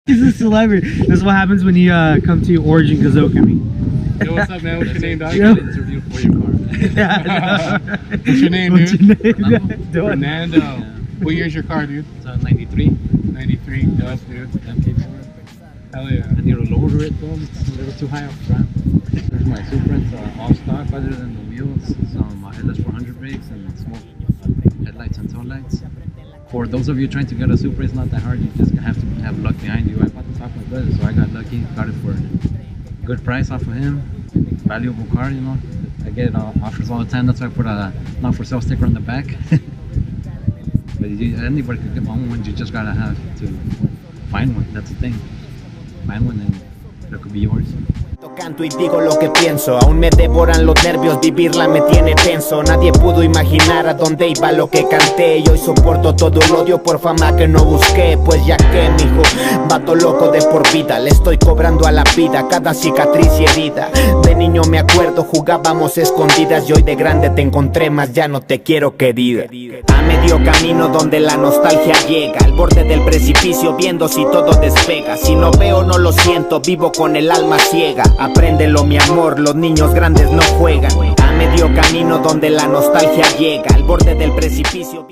He's a celebrity. This is what happens when you come to Origin Kazoka me. Yo, what's up, man? What's your name, dog? Yo. Interview for your car. Yeah, What's your name, what's dude? your name? Fernando. Yeah. What year's your car, dude? It's 93. 93. Dope, dude. MK for it. Hell yeah. I need to lower it though. It's a little too high up front. There's my Supra. It's all stock other than the wheels. Some headless 400 brakes and smoke headlights and tail lights. For those of you trying to get a Supra, it's not that hard. You just have to have luck behind you. I bought this off my brother, so I got lucky. Got it for a good price off of him. Valuable car, you know. I get offers all the time. That's why I put a not for sale sticker on the back. But anybody could get one. You just gotta have to find one. That's the thing. Find one and it could be yours. Canto y digo lo que pienso, aún me devoran los nervios, vivirla me tiene tenso. Nadie pudo imaginar a dónde iba lo que canté. Y hoy soporto todo el odio por fama que no busqué. Pues ya que, mijo, vato loco de por vida. Le estoy cobrando a la vida cada cicatriz y herida. De niño me acuerdo, jugábamos escondidas. Y hoy de grande te encontré, más ya no te quiero querida. A medio camino donde la nostalgia llega, al borde del precipicio viendo si todo despega. Si no veo no lo siento, vivo con el alma ciega. Apréndelo mi amor, los niños grandes no juegan. A medio camino donde la nostalgia llega, al borde del precipicio.